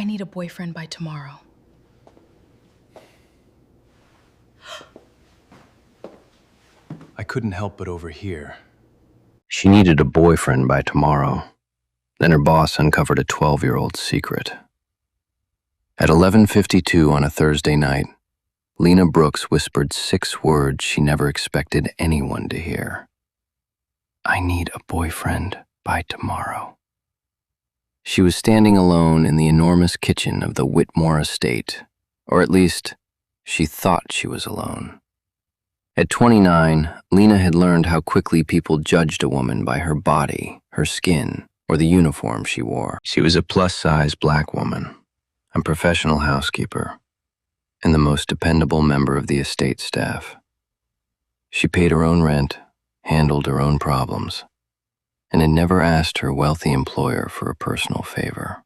I need a boyfriend by tomorrow. I couldn't help but overhear. She needed a boyfriend by tomorrow. Then her boss uncovered a 12-year-old secret. At 11:52 on a Thursday night, Lena Brooks whispered 6 words she never expected anyone to hear. I need a boyfriend by tomorrow. She was standing alone in the enormous kitchen of the Whitmore estate, or at least, she thought she was alone. At 29, Lena had learned how quickly people judged a woman by her body, her skin, or the uniform she wore. She was a plus-size black woman, a professional housekeeper, and the most dependable member of the estate staff. She paid her own rent, handled her own problems, and had never asked her wealthy employer for a personal favor.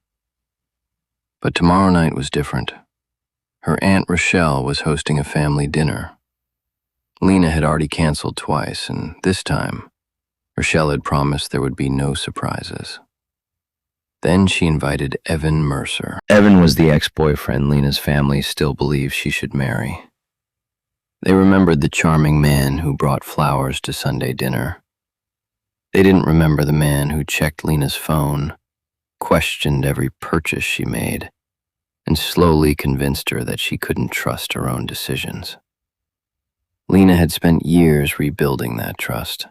But tomorrow night was different. Her Aunt Rochelle was hosting a family dinner. Lena had already canceled twice, and this time, Rochelle had promised there would be no surprises. Then she invited Evan Mercer. Evan was the ex-boyfriend Lena's family still believed she should marry. They remembered the charming man who brought flowers to Sunday dinner. They didn't remember the man who checked Lena's phone, questioned every purchase she made, and slowly convinced her that she couldn't trust her own decisions. Lena had spent years rebuilding that trust.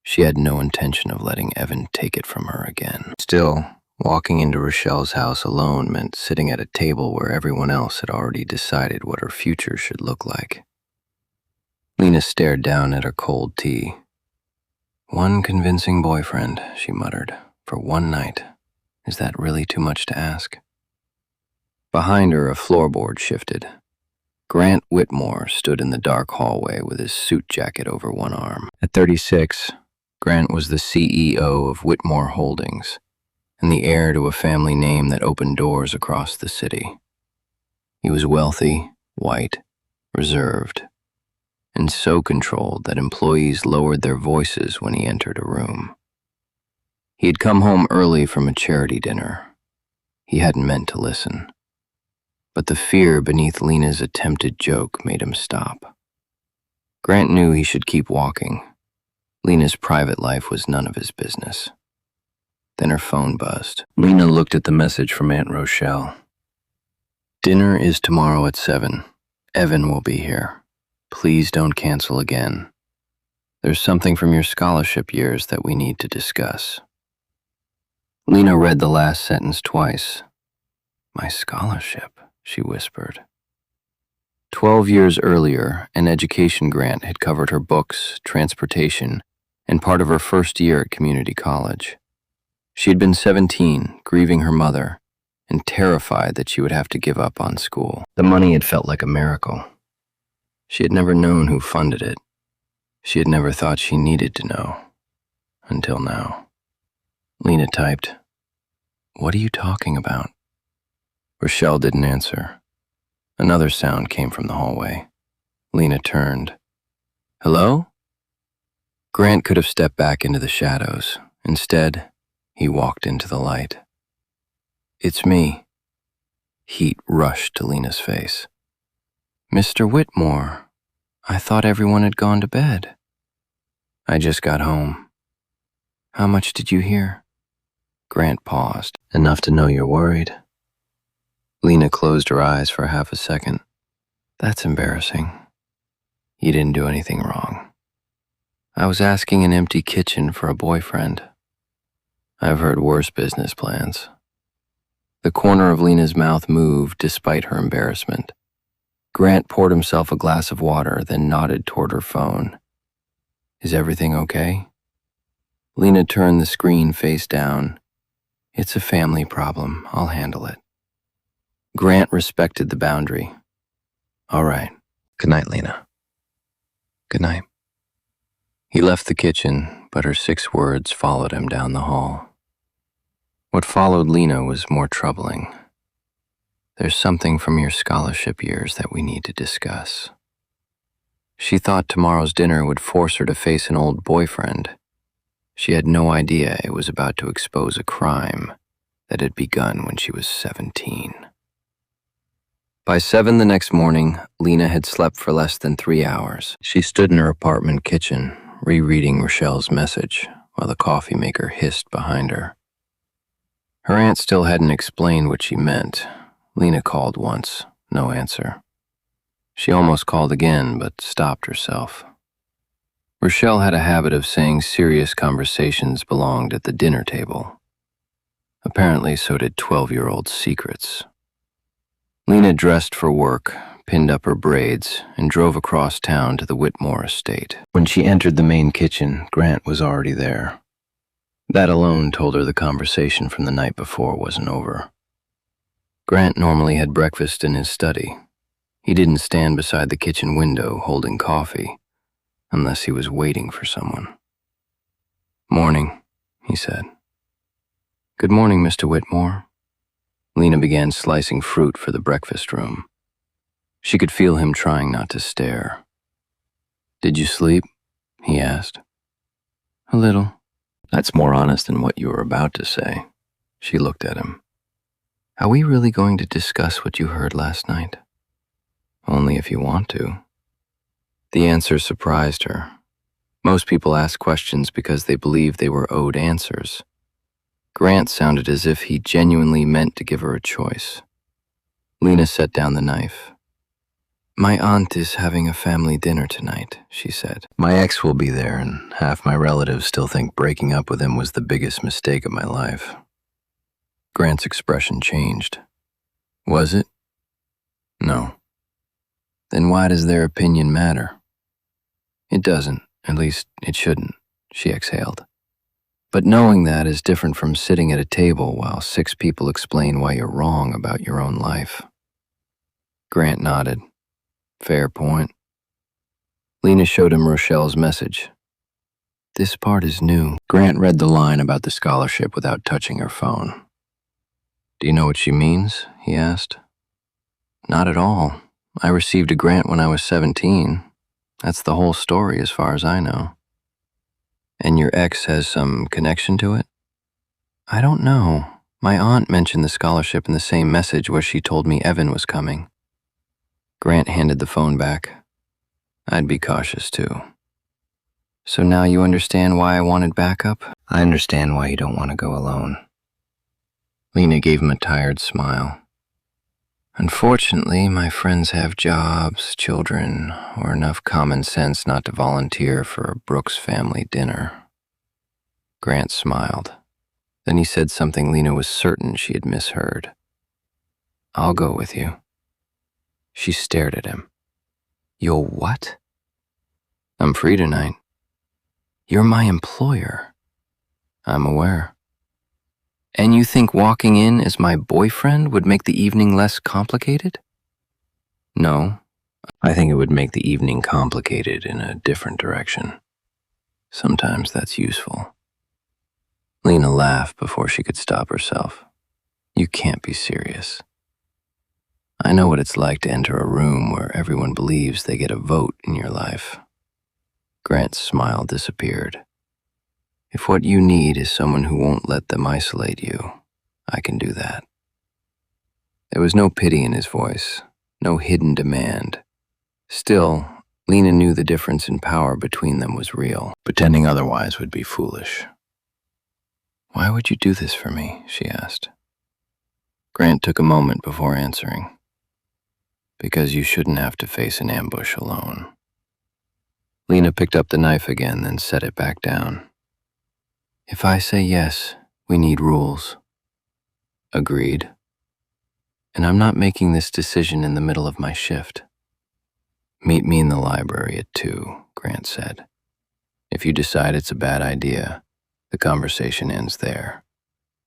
She had no intention of letting Evan take it from her again. Still, walking into Rochelle's house alone meant sitting at a table where everyone else had already decided what her future should look like. Lena stared down at her cold tea. One convincing boyfriend, she muttered, for one night. Is that really too much to ask? Behind her, a floorboard shifted. Grant Whitmore stood in the dark hallway with his suit jacket over one arm. At 36, Grant was the CEO of Whitmore Holdings and the heir to a family name that opened doors across the city. He was wealthy, white, reserved, and so controlled that employees lowered their voices when he entered a room. He had come home early from a charity dinner. He hadn't meant to listen. But the fear beneath Lena's attempted joke made him stop. Grant knew he should keep walking. Lena's private life was none of his business. Then her phone buzzed. Lena looked at the message from Aunt Rochelle. Dinner is tomorrow at 7. Evan will be here. Please don't cancel again. There's something from your scholarship years that we need to discuss. Lena read the last sentence twice. My scholarship, she whispered. 12 years earlier, an education grant had covered her books, transportation, and part of her first year at community college. She had been 17, grieving her mother, and terrified that she would have to give up on school. The money had felt like a miracle. She had never known who funded it. She had never thought she needed to know. Until now. Lena typed, "What are you talking about?" Rochelle didn't answer. Another sound came from the hallway. Lena turned. Hello? Grant could have stepped back into the shadows. Instead, he walked into the light. It's me. Heat rushed to Lena's face. Mr. Whitmore, I thought everyone had gone to bed. I just got home. How much did you hear? Grant paused. Enough to know you're worried. Lena closed her eyes for half a second. That's embarrassing. You didn't do anything wrong. I was asking an empty kitchen for a boyfriend. I've heard worse business plans. The corner of Lena's mouth moved despite her embarrassment. Grant poured himself a glass of water, then nodded toward her phone. Is everything okay? Lena turned the screen face down. It's a family problem. I'll handle it. Grant respected the boundary. All right. Good night, Lena. Good night. He left the kitchen, but her 6 words followed him down the hall. What followed Lena was more troubling. There's something from your scholarship years that we need to discuss. She thought tomorrow's dinner would force her to face an old boyfriend. She had no idea it was about to expose a crime that had begun when she was 17. By 7 the next morning, Lena had slept for less than 3 hours. She stood in her apartment kitchen, rereading Rochelle's message, while the coffee maker hissed behind her. Her aunt still hadn't explained what she meant. Lena called once, no answer. She almost called again, but stopped herself. Rochelle had a habit of saying serious conversations belonged at the dinner table. Apparently, so did 12-year-old secrets. Lena dressed for work, pinned up her braids, and drove across town to the Whitmore estate. When she entered the main kitchen, Grant was already there. That alone told her the conversation from the night before wasn't over. Grant normally had breakfast in his study. He didn't stand beside the kitchen window holding coffee, unless he was waiting for someone. "Morning," he said. "Good morning, Mr. Whitmore." Lena began slicing fruit for the breakfast room. She could feel him trying not to stare. "Did you sleep?" he asked. "A little." "That's more honest than what you were about to say." She looked at him. "Are we really going to discuss what you heard last night?" "Only if you want to." The answer surprised her. Most people ask questions because they believe they were owed answers. Grant sounded as if he genuinely meant to give her a choice. Lena set down the knife. "My aunt is having a family dinner tonight," she said. "My ex will be there, and half my relatives still think breaking up with him was the biggest mistake of my life." Grant's expression changed. "Was it?" "No." "Then why does their opinion matter?" "It doesn't, at least it shouldn't," she exhaled. "But knowing that is different from sitting at a table while 6 people explain why you're wrong about your own life." Grant nodded. "Fair point." Lena showed him Rochelle's message. "This part is new." Grant read the line about the scholarship without touching her phone. "Do you know what she means?" he asked. "Not at all. I received a grant when I was 17. That's the whole story as far as I know." "And your ex has some connection to it?" "I don't know. My aunt mentioned the scholarship in the same message where she told me Evan was coming." Grant handed the phone back. "I'd be cautious too." "So now you understand why I wanted backup?" "I understand why you don't want to go alone." Lena gave him a tired smile. "Unfortunately, my friends have jobs, children, or enough common sense not to volunteer for a Brooks family dinner." Grant smiled. Then he said something Lena was certain she had misheard. "I'll go with you." She stared at him. "You'll what?" "I'm free tonight." "You're my employer." "I'm aware." "And you think walking in as my boyfriend would make the evening less complicated?" "No, I think it would make the evening complicated in a different direction. Sometimes that's useful." Lena laughed before she could stop herself. "You can't be serious." "I know what it's like to enter a room where everyone believes they get a vote in your life." Grant's smile disappeared. "If what you need is someone who won't let them isolate you, I can do that." There was no pity in his voice, no hidden demand. Still, Lena knew the difference in power between them was real. Pretending otherwise would be foolish. "Why would you do this for me?" she asked. Grant took a moment before answering. "Because you shouldn't have to face an ambush alone." Lena picked up the knife again, then set it back down. "If I say yes, we need rules." "Agreed." "And I'm not making this decision in the middle of my shift." "Meet me in the library at 2, Grant said. "If you decide it's a bad idea, the conversation ends there.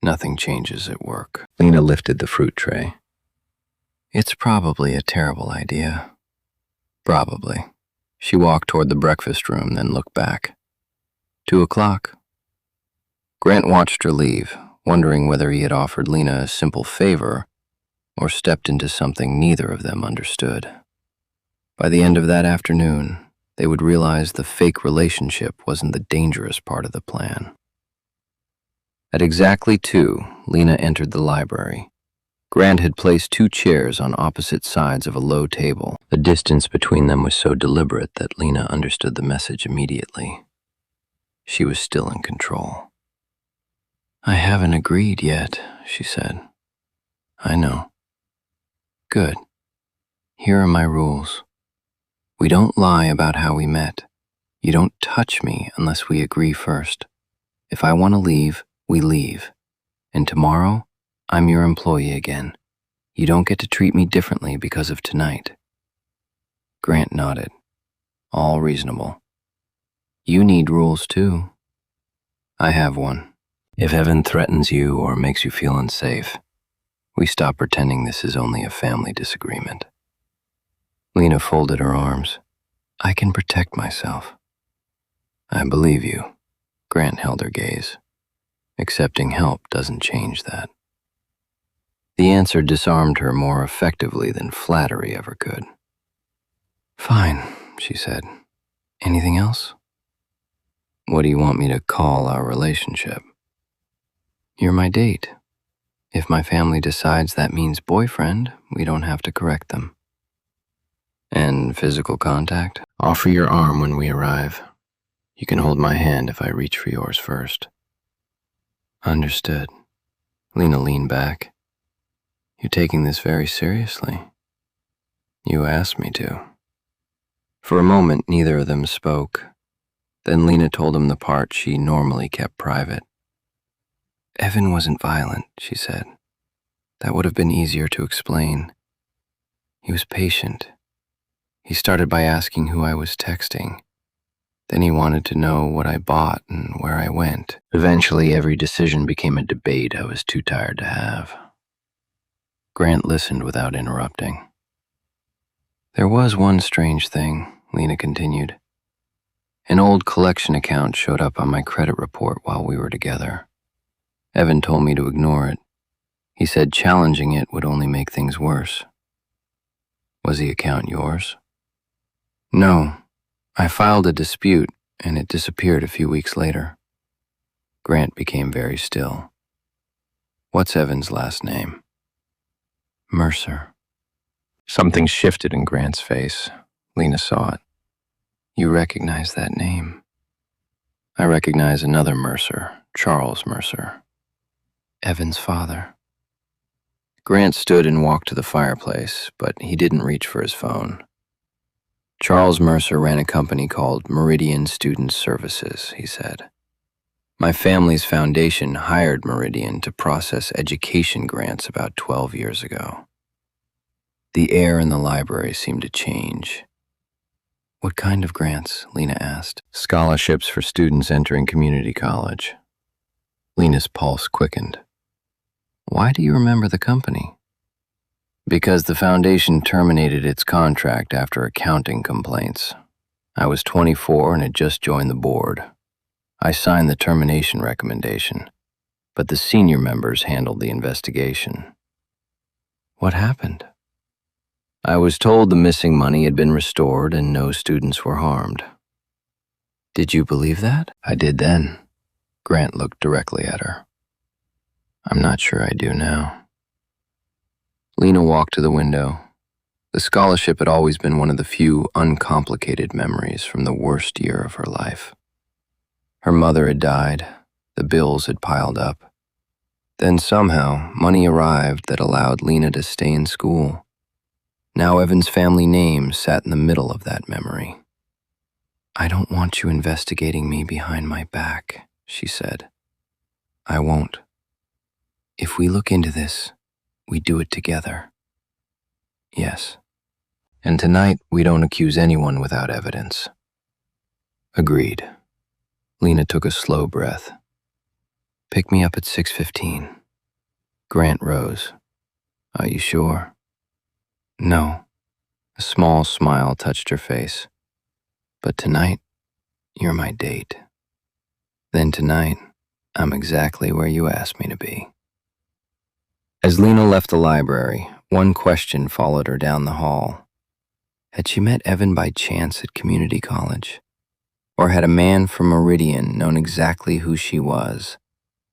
Nothing changes at work." Lena lifted the fruit tray. "It's probably a terrible idea." "Probably." She walked toward the breakfast room, then looked back. 2 o'clock. Grant watched her leave, wondering whether he had offered Lena a simple favor or stepped into something neither of them understood. By the end of that afternoon, they would realize the fake relationship wasn't the dangerous part of the plan. At exactly 2, Lena entered the library. Grant had placed 2 chairs on opposite sides of a low table. The distance between them was so deliberate that Lena understood the message immediately. She was still in control. "I haven't agreed yet," she said. "I know." "Good. Here are my rules. We don't lie about how we met. You don't touch me unless we agree first. If I want to leave, we leave. And tomorrow, I'm your employee again. You don't get to treat me differently because of tonight." Grant nodded. All reasonable. "You need rules too." "I have one. If Evan threatens you or makes you feel unsafe, we stop pretending this is only a family disagreement." Lena folded her arms. "I can protect myself." "I believe you." Grant held her gaze. "Accepting help doesn't change that." The answer disarmed her more effectively than flattery ever could. "Fine," she said. "Anything else?" "What do you want me to call our relationship?" "You're my date. If my family decides that means boyfriend, we don't have to correct them." "And physical contact?" "Offer your arm when we arrive. You can hold my hand if I reach for yours first." "Understood." Lena leaned back. "You're taking this very seriously." "You asked me to." For a moment, neither of them spoke. Then Lena told him the part she normally kept private. "Evan wasn't violent," she said. "That would have been easier to explain. He was patient. He started by asking who I was texting. Then he wanted to know what I bought and where I went. Eventually, every decision became a debate I was too tired to have." Grant listened without interrupting. "There was one strange thing," Lena continued. "An old collection account showed up on my credit report while we were together. Evan told me to ignore it. He said challenging it would only make things worse." "Was the account yours?" "No. I filed a dispute, and it disappeared a few weeks later." Grant became very still. "What's Evan's last name?" "Mercer." Something shifted in Grant's face. Lena saw it. "You recognize that name?" "I recognize another Mercer, Charles Mercer." "Evan's father." Grant stood and walked to the fireplace, but he didn't reach for his phone. "Charles Mercer ran a company called Meridian Student Services," he said. "My family's foundation hired Meridian to process education grants about 12 years ago." The air in the library seemed to change. "What kind of grants?" Lena asked. "Scholarships for students entering community college." Lena's pulse quickened. "Why do you remember the company?" "Because the foundation terminated its contract after accounting complaints. I was 24 and had just joined the board. I signed the termination recommendation, but the senior members handled the investigation." "What happened?" "I was told the missing money had been restored and no students were harmed." "Did you believe that?" "I did then." Grant looked directly at her. "I'm not sure I do now." Lena walked to the window. The scholarship had always been one of the few uncomplicated memories from the worst year of her life. Her mother had died, the bills had piled up. Then somehow, money arrived that allowed Lena to stay in school. Now Evan's family name sat in the middle of that memory. "I don't want you investigating me behind my back," she said. "I won't. If we look into this, we do it together." "Yes. And tonight, we don't accuse anyone without evidence." "Agreed." Lena took a slow breath. "Pick me up at 6:15. Grant rose. "Are you sure?" "No." A small smile touched her face. "But tonight, you're my date. Then tonight, I'm exactly where you asked me to be." As Lena left the library, one question followed her down the hall. Had she met Evan by chance at community college? Or had a man from Meridian known exactly who she was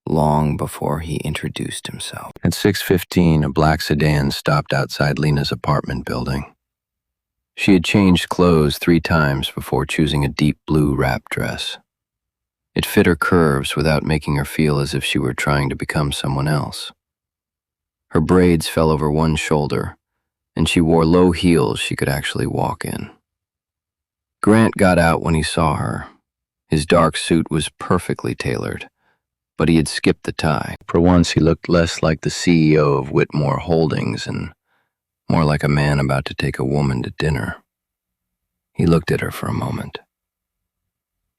long before he introduced himself. At 6:15, a black sedan stopped outside Lena's apartment building. She had changed clothes 3 times before choosing a deep blue wrap dress. It fit her curves without making her feel as if she were trying to become someone else. Her braids fell over one shoulder, and she wore low heels she could actually walk in. Grant got out when he saw her. His dark suit was perfectly tailored, but he had skipped the tie. For once, he looked less like the CEO of Whitmore Holdings and more like a man about to take a woman to dinner. He looked at her for a moment.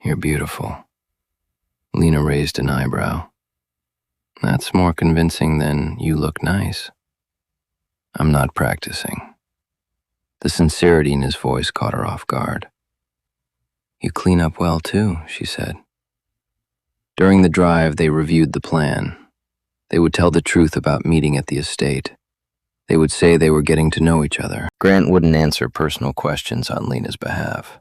"You're beautiful." Lena raised an eyebrow. "That's more convincing than 'you look nice.'" "I'm not practicing." The sincerity in his voice caught her off guard. "You clean up well too," she said. During the drive, they reviewed the plan. They would tell the truth about meeting at the estate. They would say they were getting to know each other. Grant wouldn't answer personal questions on Lena's behalf,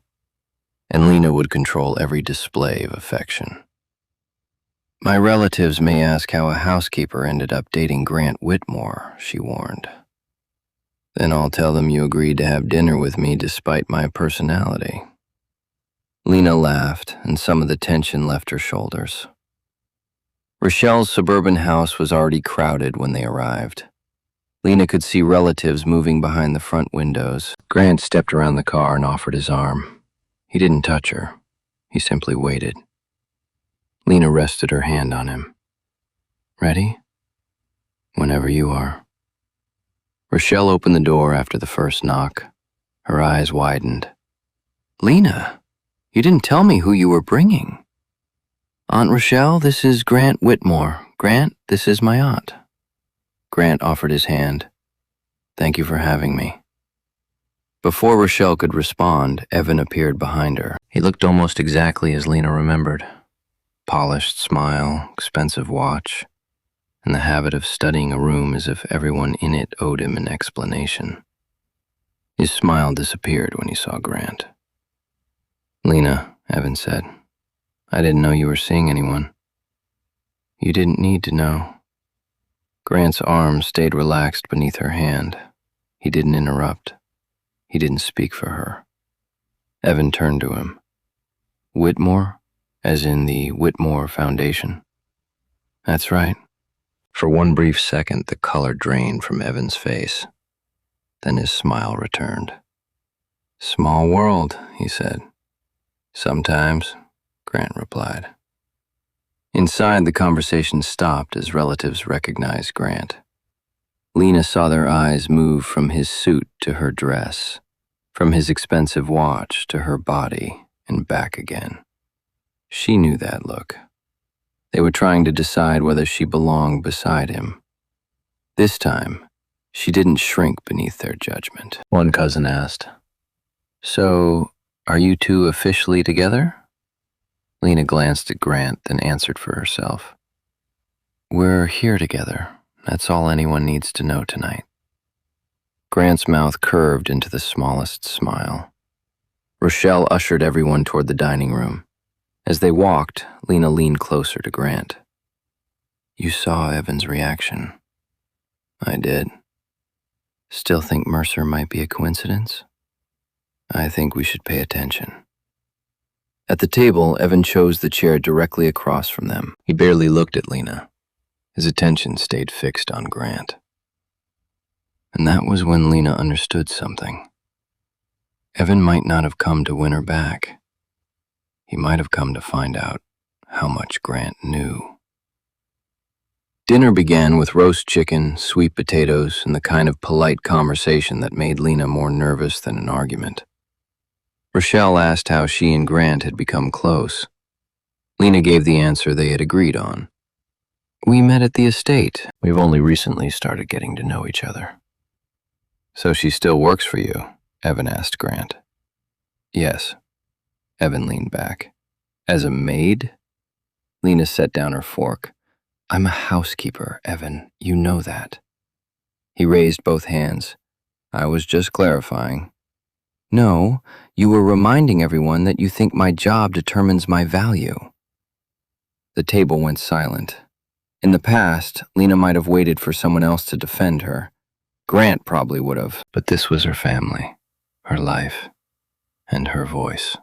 and Lena would control every display of affection. "My relatives may ask how a housekeeper ended up dating Grant Whitmore," she warned. "Then I'll tell them you agreed to have dinner with me despite my personality." Lena laughed, and some of the tension left her shoulders. Rochelle's suburban house was already crowded when they arrived. Lena could see relatives moving behind the front windows. Grant stepped around the car and offered his arm. He didn't touch her. He simply waited. Lena rested her hand on him. "Ready?" "Whenever you are." Rochelle opened the door after the first knock. Her eyes widened. "Lena, you didn't tell me who you were bringing." "Aunt Rochelle, this is Grant Whitmore. Grant, this is my aunt." Grant offered his hand. "Thank you for having me." Before Rochelle could respond, Evan appeared behind her. He looked almost exactly as Lena remembered. Polished smile, expensive watch, and the habit of studying a room as if everyone in it owed him an explanation. His smile disappeared when he saw Grant. "Lena," Evan said, "I didn't know you were seeing anyone." "You didn't need to know." Grant's arm stayed relaxed beneath her hand. He didn't interrupt. He didn't speak for her. Evan turned to him. "Whitmore? As in the Whitmore Foundation?" "That's right." For one brief second, the color drained from Evan's face. Then his smile returned. "Small world," he said. "Sometimes," Grant replied. Inside, the conversation stopped as relatives recognized Grant. Lena saw their eyes move from his suit to her dress, from his expensive watch to her body, and back again. She knew that look. They were trying to decide whether she belonged beside him. This time, she didn't shrink beneath their judgment. One cousin asked, "So, are you two officially together?" Lena glanced at Grant, then answered for herself. "We're here together. That's all anyone needs to know tonight." Grant's mouth curved into the smallest smile. Rochelle ushered everyone toward the dining room. As they walked, Lena leaned closer to Grant. "You saw Evan's reaction." "I did." "Still think Mercer might be a coincidence?" "I think we should pay attention." At the table, Evan chose the chair directly across from them. He barely looked at Lena. His attention stayed fixed on Grant. And that was when Lena understood something. Evan might not have come to win her back. He might have come to find out how much Grant knew. Dinner began with roast chicken, sweet potatoes, and the kind of polite conversation that made Lena more nervous than an argument. Rochelle asked how she and Grant had become close. Lena gave the answer they had agreed on. "We met at the estate. We've only recently started getting to know each other." "So she still works for you?" Evan asked Grant. "Yes." Evan leaned back. "As a maid?" Lena set down her fork. "I'm a housekeeper, Evan. You know that." He raised both hands. "I was just clarifying." "No, you were reminding everyone that you think my job determines my value." The table went silent. In the past, Lena might have waited for someone else to defend her. Grant probably would have. But this was her family, her life, and her voice.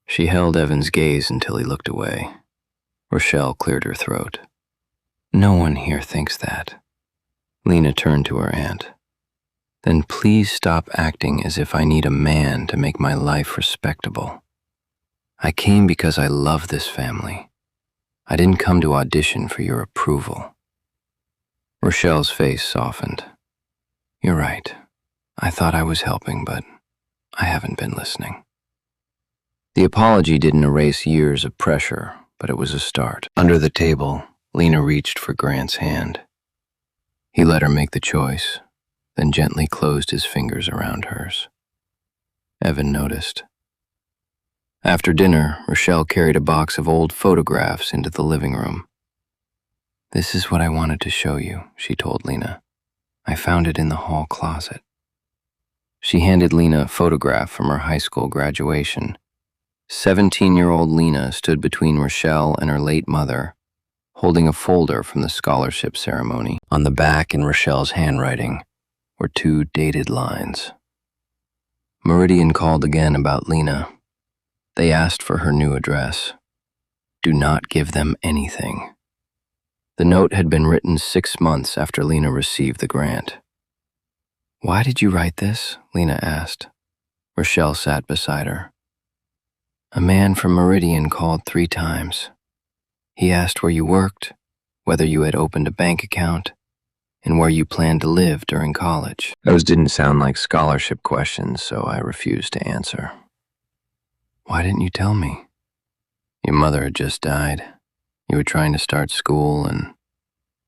She held Evan's gaze until he looked away. Rochelle cleared her throat. No one here thinks that. Lena turned to her aunt. Then please stop acting as if I need a man to make my life respectable. I came because I love this family. I didn't come to audition for your approval. Rochelle's face softened. You're right. I thought I was helping, but I haven't been listening. The apology didn't erase years of pressure, but it was a start. Under the table, Lena reached for Grant's hand. He let her make the choice, then gently closed his fingers around hers. Evan noticed. After dinner, Rochelle carried a box of old photographs into the living room. This is what I wanted to show you, she told Lena. I found it in the hall closet. She handed Lena a photograph from her high school graduation. 17-year-old Lena stood between Rochelle and her late mother, holding a folder from the scholarship ceremony. On the back, in Rochelle's handwriting, were 2 dated lines. Meridian called again about Lena. They asked for her new address. Do not give them anything. The note had been written 6 months after Lena received the grant. Why did you write this? Lena asked. Rochelle sat beside her. A man from Meridian called 3 times. He asked where you worked, whether you had opened a bank account, and where you planned to live during college. Those didn't sound like scholarship questions, so I refused to answer. Why didn't you tell me? Your mother had just died. You were trying to start school, and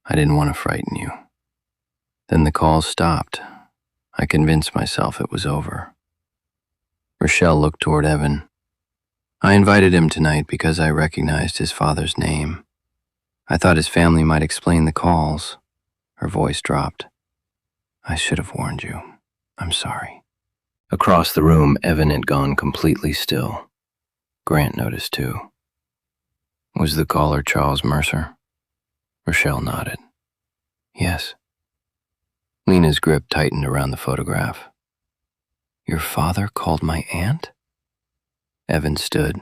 I didn't want to frighten you. Then the calls stopped. I convinced myself it was over. Rochelle looked toward Evan. I invited him tonight because I recognized his father's name. I thought his family might explain the calls. Her voice dropped. I should have warned you. I'm sorry. Across the room, Evan had gone completely still. Grant noticed too. Was the caller Charles Mercer? Rochelle nodded. Yes. Lena's grip tightened around the photograph. Your father called my aunt? Evan stood.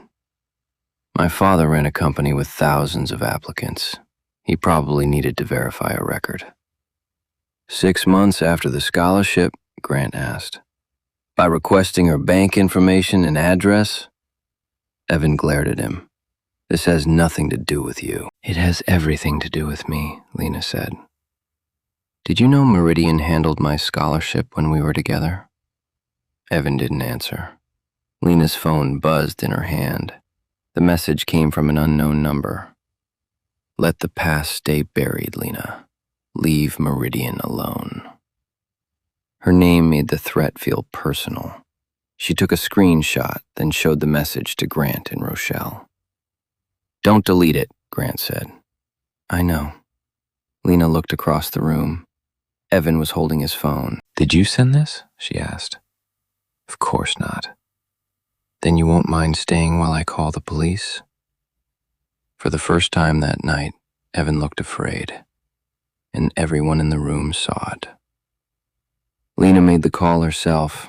My father ran a company with thousands of applicants. He probably needed to verify a record. 6 months after the scholarship, Grant asked. By requesting her bank information and address? Evan glared at him. This has nothing to do with you. It has everything to do with me, Lena said. Did you know Meridian handled my scholarship when we were together? Evan didn't answer. Lena's phone buzzed in her hand. The message came from an unknown number. Let the past stay buried, Lena. Leave Meridian alone. Her name made the threat feel personal. She took a screenshot, then showed the message to Grant and Rochelle. Don't delete it, Grant said. I know. Lena looked across the room. Evan was holding his phone. Did you send this? She asked. Of course not. Then you won't mind staying while I call the police? For the first time that night, Evan looked afraid, and everyone in the room saw it. Lena made the call herself.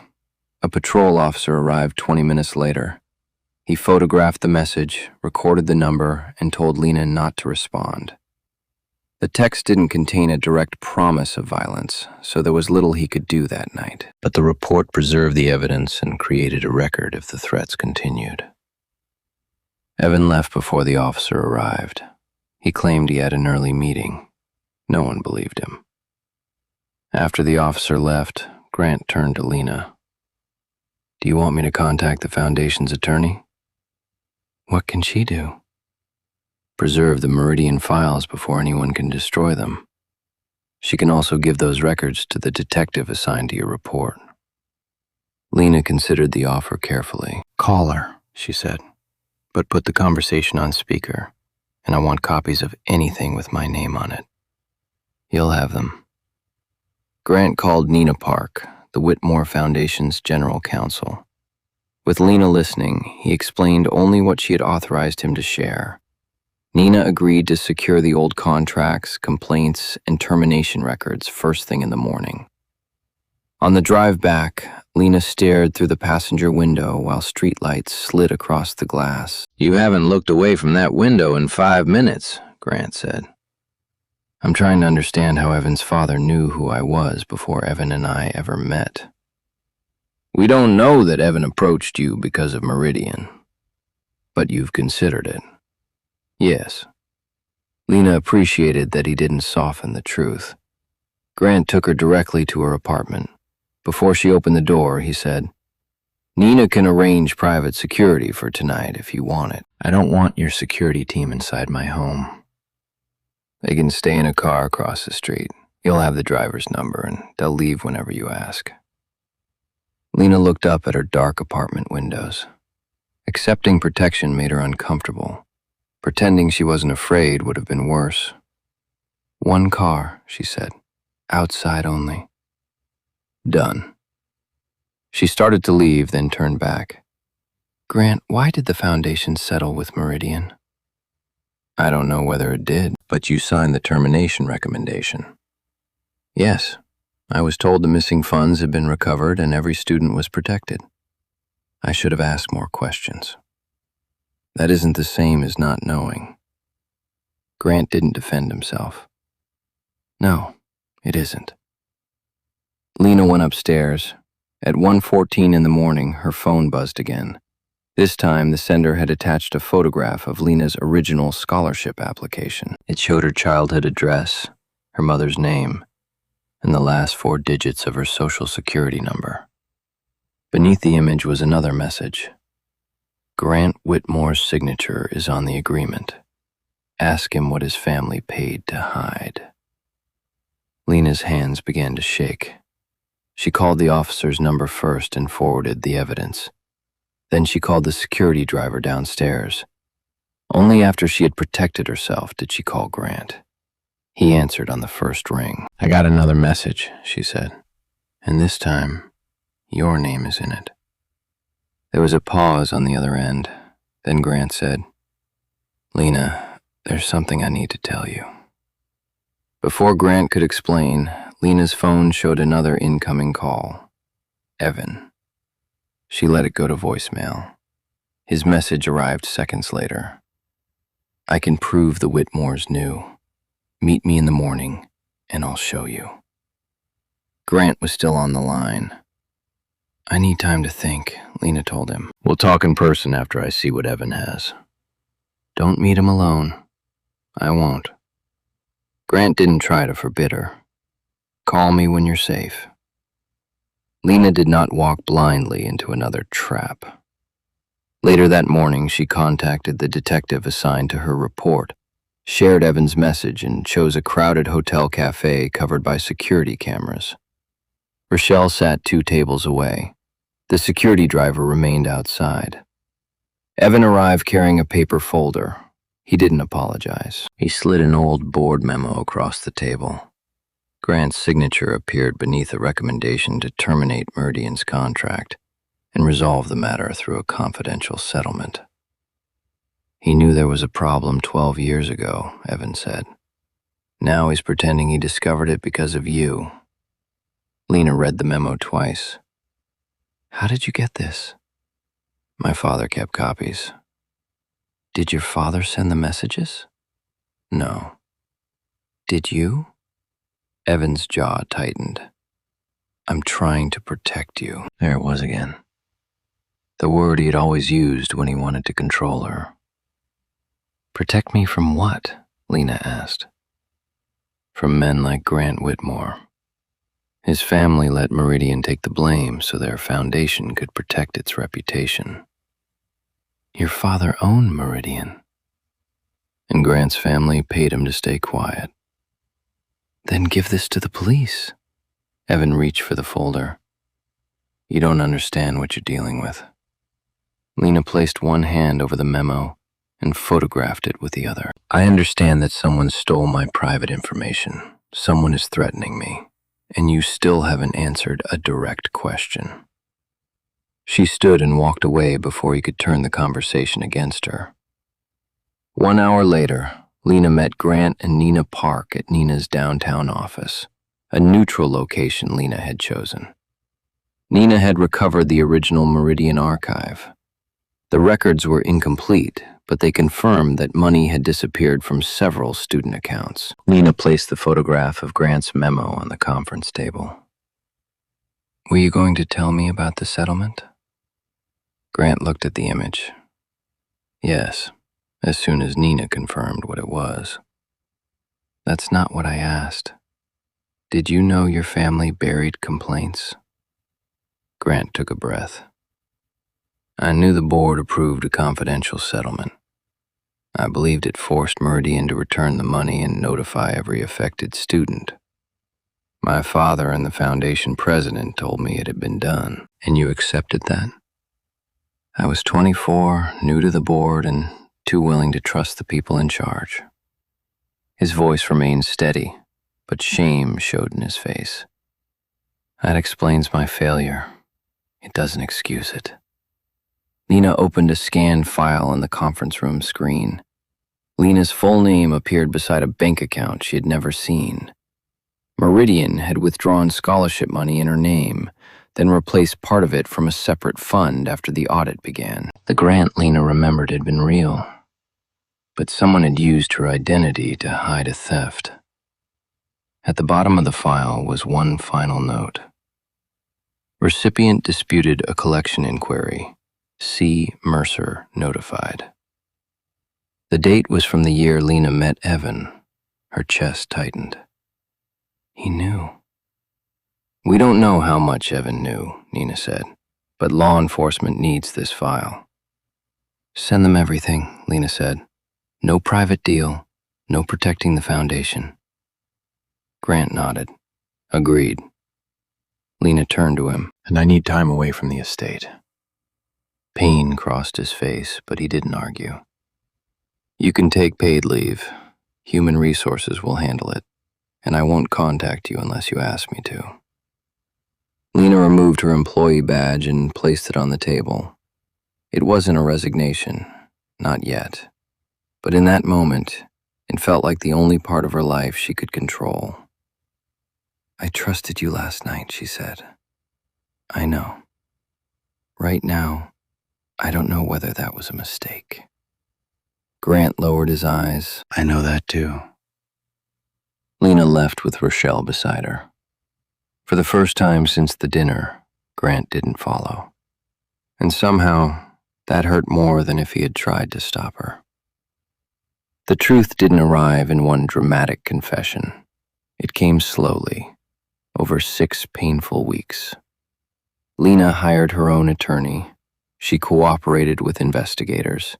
A patrol officer arrived 20 minutes later. He photographed the message, recorded the number, and told Lena not to respond. The text didn't contain a direct promise of violence, so there was little he could do that night. But the report preserved the evidence and created a record if the threats continued. Evan left before the officer arrived. He claimed he had an early meeting. No one believed him. After the officer left, Grant turned to Lena. Do you want me to contact the Foundation's attorney? What can she do? Preserve the Meridian files before anyone can destroy them. She can also give those records to the detective assigned to your report. Lena considered the offer carefully. Call her, she said, but put the conversation on speaker, and I want copies of anything with my name on it. You'll have them. Grant called Nina Park, the Whitmore Foundation's general counsel. With Lena listening, he explained only what she had authorized him to share. Nina agreed to secure the old contracts, complaints, and termination records first thing in the morning. On the drive back, Lena stared through the passenger window while streetlights slid across the glass. "You haven't looked away from that window in 5 minutes," Grant said. "I'm trying to understand how Evan's father knew who I was before Evan and I ever met." "We don't know that Evan approached you because of Meridian, but you've considered it." "Yes." Lena appreciated that he didn't soften the truth. Grant took her directly to her apartment. Before she opened the door, he said, "Nina can arrange private security for tonight if you want it. I don't want your security team inside my home. They can stay in a car across the street. You'll have the driver's number and they'll leave whenever you ask." Lena looked up at her dark apartment windows. Accepting protection made her uncomfortable. Pretending she wasn't afraid would have been worse. "One car," she said. "Outside only." "Done." She started to leave, then turned back. "Grant, why did the Foundation settle with Meridian?" "I don't know whether it did, but you signed the termination recommendation." "Yes. I was told the missing funds had been recovered and every student was protected. I should have asked more questions." "That isn't the same as not knowing." Grant didn't defend himself. "No, it isn't." Lena went upstairs. At 1:14 in the morning, her phone buzzed again. This time, the sender had attached a photograph of Lena's original scholarship application. It showed her childhood address, her mother's name, and the last 4 digits of her social security number. Beneath the image was another message. "Grant Whitmore's signature is on the agreement. Ask him what his family paid to hide." Lena's hands began to shake. She called the officer's number first and forwarded the evidence. Then she called the security driver downstairs. Only after she had protected herself did she call Grant. He answered on the first ring. "I got another message," she said. "And this time, your name is in it." There was a pause on the other end. Then Grant said, "Lena, there's something I need to tell you." Before Grant could explain, Lena's phone showed another incoming call. Evan. She let it go to voicemail. His message arrived seconds later. "I can prove the Whitmores knew. Meet me in the morning, and I'll show you." Grant was still on the line. "I need time to think," Lena told him. "We'll talk in person after I see what Evan has." "Don't meet him alone." "I won't." Grant didn't try to forbid her. "Call me when you're safe." Lena did not walk blindly into another trap. Later that morning, she contacted the detective assigned to her report, shared Evan's message, and chose a crowded hotel cafe covered by security cameras. Rochelle sat 2 tables away. The security driver remained outside. Evan arrived carrying a paper folder. He didn't apologize. He slid an old board memo across the table. Grant's signature appeared beneath a recommendation to terminate Meridian's contract and resolve the matter through a confidential settlement. "He knew there was a problem 12 years ago," Evan said. "Now he's pretending he discovered it because of you." Lena read the memo twice. "How did you get this?" "My father kept copies." "Did your father send the messages?" "No." "Did you?" Evan's jaw tightened. "I'm trying to protect you." There it was again. The word he had always used when he wanted to control her. "Protect me from what?" Lena asked. "From men like Grant Whitmore. His family let Meridian take the blame so their foundation could protect its reputation." "Your father owned Meridian?" "And Grant's family paid him to stay quiet." "Then give this to the police." Evan reached for the folder. "You don't understand what you're dealing with." Lena placed one hand over the memo and photographed it with the other. "I understand that someone stole my private information. Someone is threatening me, and you still haven't answered a direct question." She stood and walked away before he could turn the conversation against her. 1 hour later, Lena met Grant and Nina Park at Nina's downtown office, a neutral location Lena had chosen. Nina had recovered the original Meridian archive. The records were incomplete, but they confirmed that money had disappeared from several student accounts. Nina placed the photograph of Grant's memo on the conference table. "Were you going to tell me about the settlement?" Grant looked at the image. Yes, as soon as Nina confirmed what it was. "That's not what I asked. Did you know your family buried complaints?" Grant took a breath. "I knew the board approved a confidential settlement. I believed it forced Meridian to return the money and notify every affected student. My father and the foundation president told me it had been done." "And you accepted that?" "I was 24, new to the board, and too willing to trust the people in charge." His voice remained steady, but shame showed in his face. "That explains my failure. It doesn't excuse it." Lena opened a scanned file on the conference room screen. Lena's full name appeared beside a bank account she had never seen. Meridian had withdrawn scholarship money in her name, then replaced part of it from a separate fund after the audit began. The grant Lena remembered had been real, but someone had used her identity to hide a theft. At the bottom of the file was one final note. "Recipient disputed a collection inquiry. C. Mercer notified." The date was from the year Lena met Evan. Her chest tightened. He knew. "We don't know how much Evan knew," Nina said, "but law enforcement needs this file." "Send them everything," Lena said. "No private deal, no protecting the foundation." Grant nodded. "Agreed." Lena turned to him. And I need time away from the estate. Pain crossed his face, but he didn't argue. "You can take paid leave. Human resources will handle it, and I won't contact you unless you ask me to." Lena removed her employee badge and placed it on the table. It wasn't a resignation, not yet. But in that moment, it felt like the only part of her life she could control. "I trusted you last night," she said. "I know. Right now, I don't know whether that was a mistake." Grant lowered his eyes. I know that too. Lena left with Rochelle beside her. For the first time since the dinner, Grant didn't follow. And somehow, that hurt more than if he had tried to stop her. The truth didn't arrive in one dramatic confession. It came slowly, over 6 painful weeks. Lena hired her own attorney. She cooperated with investigators,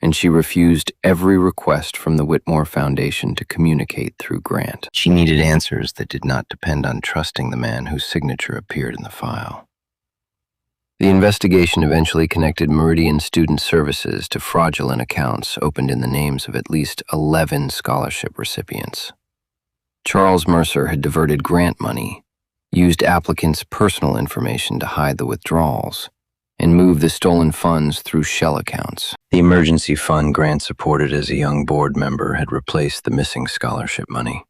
and she refused every request from the Whitmore Foundation to communicate through Grant. She needed answers that did not depend on trusting the man whose signature appeared in the file. The investigation eventually connected Meridian Student Services to fraudulent accounts opened in the names of at least 11 scholarship recipients. Charles Mercer had diverted grant money, used applicants' personal information to hide the withdrawals, and moved the stolen funds through shell accounts. The emergency fund Grant supported as a young board member had replaced the missing scholarship money.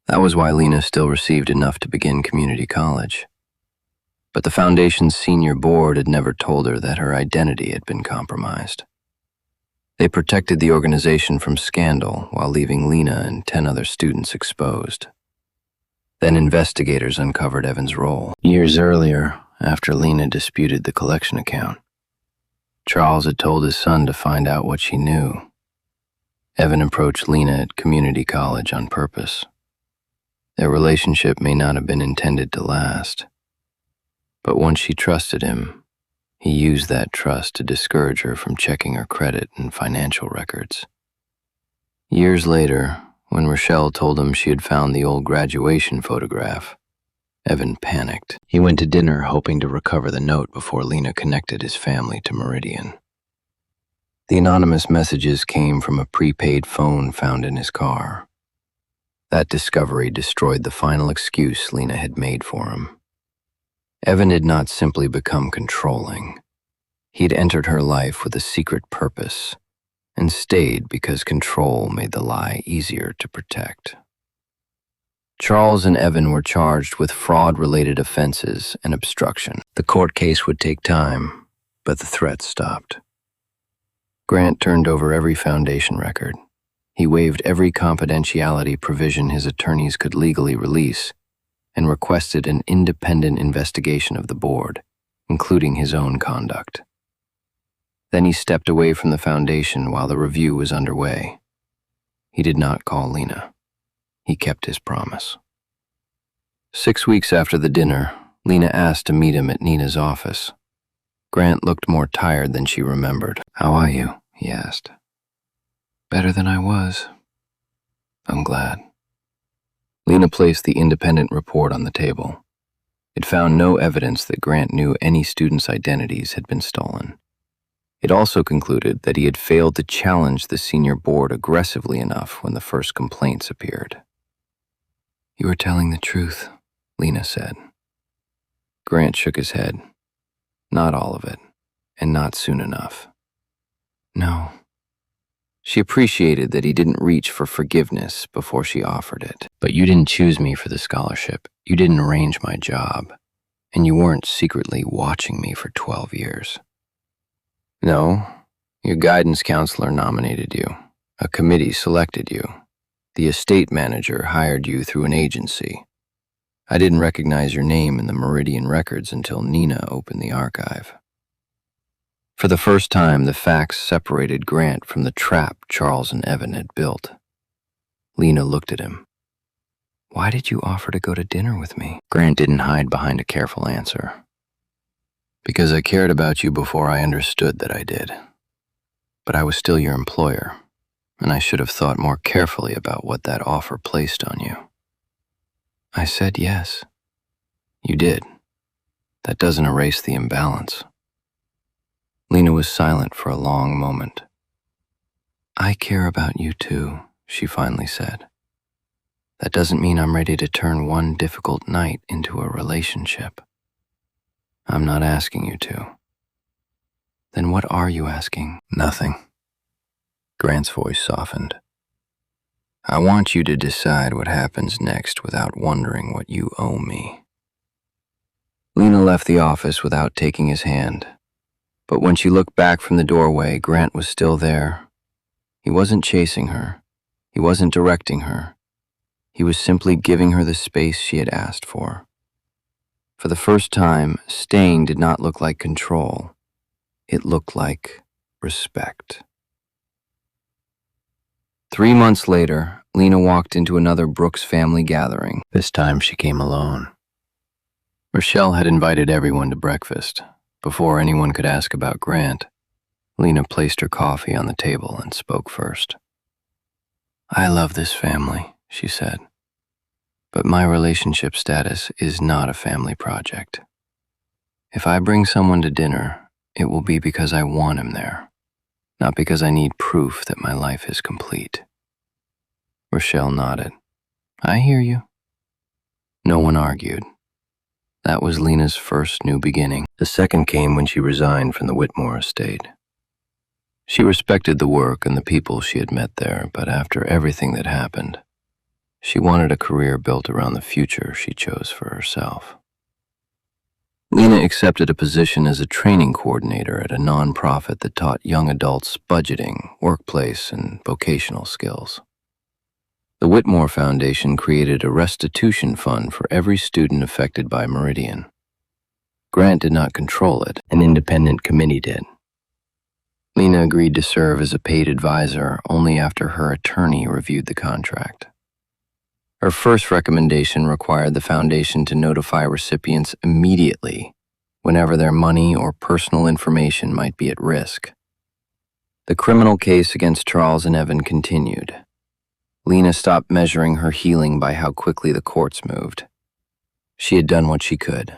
That was why Lena still received enough to begin community college. But the foundation's senior board had never told her that her identity had been compromised. They protected the organization from scandal while leaving Lena and 10 other students exposed. Then investigators uncovered Evan's role. Years earlier, after Lena disputed the collection account, Charles had told his son to find out what she knew. Evan approached Lena at community college on purpose. Their relationship may not have been intended to last, but once she trusted him, he used that trust to discourage her from checking her credit and financial records. Years later, when Rochelle told him she had found the old graduation photograph, Evan panicked. He went to dinner hoping to recover the note before Lena connected his family to Meridian. The anonymous messages came from a prepaid phone found in his car. That discovery destroyed the final excuse Lena had made for him. Evan had not simply become controlling. He'd entered her life with a secret purpose, and stayed because control made the lie easier to protect. Charles and Evan were charged with fraud-related offenses and obstruction. The court case would take time, but the threats stopped. Grant turned over every foundation record. He waived every confidentiality provision his attorneys could legally release and requested an independent investigation of the board, including his own conduct. Then he stepped away from the foundation while the review was underway. He did not call Lena. He kept his promise. 6 weeks after the dinner, Lena asked to meet him at Nina's office. Grant looked more tired than she remembered. "How are you?" he asked. "Better than I was. I'm glad." Lena placed the independent report on the table. It found no evidence that Grant knew any students' identities had been stolen. It also concluded that he had failed to challenge the senior board aggressively enough when the first complaints appeared. "You are telling the truth," Lena said. Grant shook his head. "Not all of it, and not soon enough." "No." She appreciated that he didn't reach for forgiveness before she offered it. "But you didn't choose me for the scholarship. You didn't arrange my job. And you weren't secretly watching me for 12 years. "No, your guidance counselor nominated you. A committee selected you. The estate manager hired you through an agency. I didn't recognize your name in the Meridian records until Nina opened the archive." For the first time, the facts separated Grant from the trap Charles and Evan had built. Lena looked at him. "Why did you offer to go to dinner with me?" Grant didn't hide behind a careful answer. "Because I cared about you before I understood that I did. But I was still your employer, and I should have thought more carefully about what that offer placed on you." "I said yes." "You did. That doesn't erase the imbalance." Lena was silent for a long moment. "I care about you too," she finally said. "That doesn't mean I'm ready to turn one difficult night into a relationship. I'm not asking you to." "Then what are you asking?" "Nothing." Grant's voice softened. "I want you to decide what happens next without wondering what you owe me." Lena left the office without taking his hand. But when she looked back from the doorway, Grant was still there. He wasn't chasing her. He wasn't directing her. He was simply giving her the space she had asked for. For the first time, staying did not look like control. It looked like respect. 3 months later, Lena walked into another Brooks family gathering. This time she came alone. Rochelle had invited everyone to breakfast. Before anyone could ask about Grant, Lena placed her coffee on the table and spoke first. "I love this family," she said. "But my relationship status is not a family project. If I bring someone to dinner, it will be because I want him there, not because I need proof that my life is complete." Rochelle nodded. "I hear you." No one argued. That was Lena's first new beginning. The second came when she resigned from the Whitmore estate. She respected the work and the people she had met there, but after everything that happened, she wanted a career built around the future she chose for herself. Lena accepted a position as a training coordinator at a nonprofit that taught young adults budgeting, workplace, and vocational skills. The Whitmore Foundation created a restitution fund for every student affected by Meridian. Grant did not control it, an independent committee did. Lena agreed to serve as a paid advisor only after her attorney reviewed the contract. Her first recommendation required the foundation to notify recipients immediately whenever their money or personal information might be at risk. The criminal case against Charles and Evan continued. Lena stopped measuring her healing by how quickly the courts moved. She had done what she could.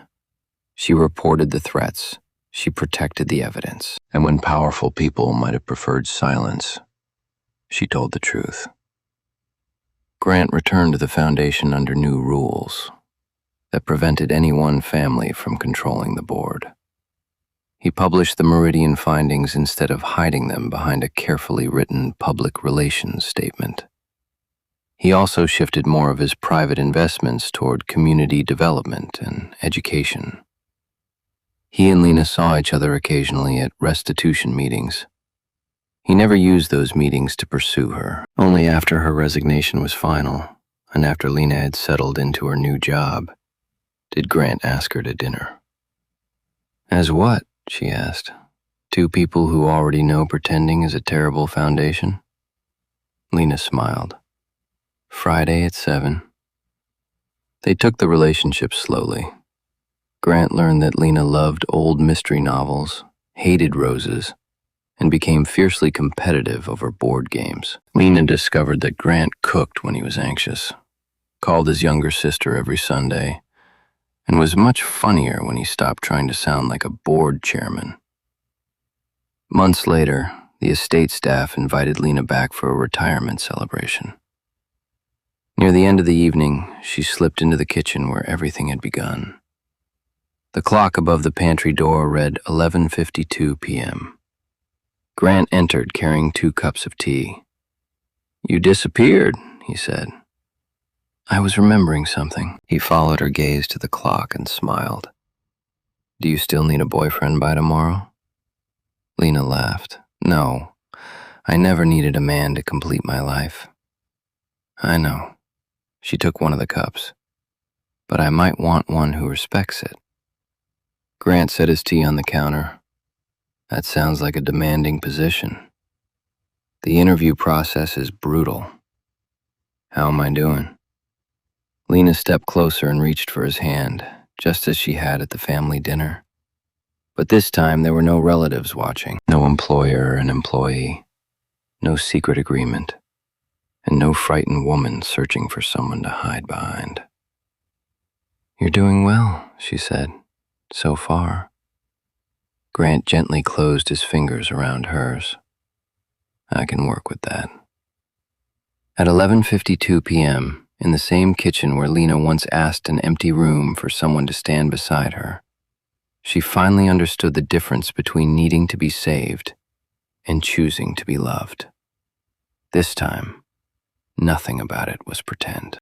She reported the threats. She protected the evidence. And when powerful people might have preferred silence, she told the truth. Grant returned to the foundation under new rules that prevented any one family from controlling the board. He published the Meridian findings instead of hiding them behind a carefully written public relations statement. He also shifted more of his private investments toward community development and education. He and Lena saw each other occasionally at restitution meetings. He never used those meetings to pursue her. Only after her resignation was final, and after Lena had settled into her new job, did Grant ask her to dinner. As what? She asked. Two people who already know pretending is a terrible foundation? Lena smiled. Friday at 7. They took the relationship slowly. Grant learned that Lena loved old mystery novels, hated roses, and became fiercely competitive over board games. Lena discovered that Grant cooked when he was anxious, called his younger sister every Sunday, and was much funnier when he stopped trying to sound like a board chairman. Months later, the estate staff invited Lena back for a retirement celebration. Near the end of the evening, she slipped into the kitchen where everything had begun. The clock above the pantry door read 11:52 p.m. Grant entered carrying 2 cups of tea. "You disappeared," he said. "I was remembering something." He followed her gaze to the clock and smiled. "Do you still need a boyfriend by tomorrow?" Lena laughed. "No, I never needed a man to complete my life." "I know." She took one of the cups. "But I might want one who respects it." Grant set his tea on the counter. "That sounds like a demanding position. The interview process is brutal. How am I doing?" Lena stepped closer and reached for his hand, just as she had at the family dinner. But this time there were no relatives watching, no employer and employee, no secret agreement, and no frightened woman searching for someone to hide behind. "You're doing well," she said, "so far." Grant gently closed his fingers around hers. "I can work with that." At 11:52 p.m., in the same kitchen where Lena once asked an empty room for someone to stand beside her, she finally understood the difference between needing to be saved and choosing to be loved. This time, nothing about it was pretend.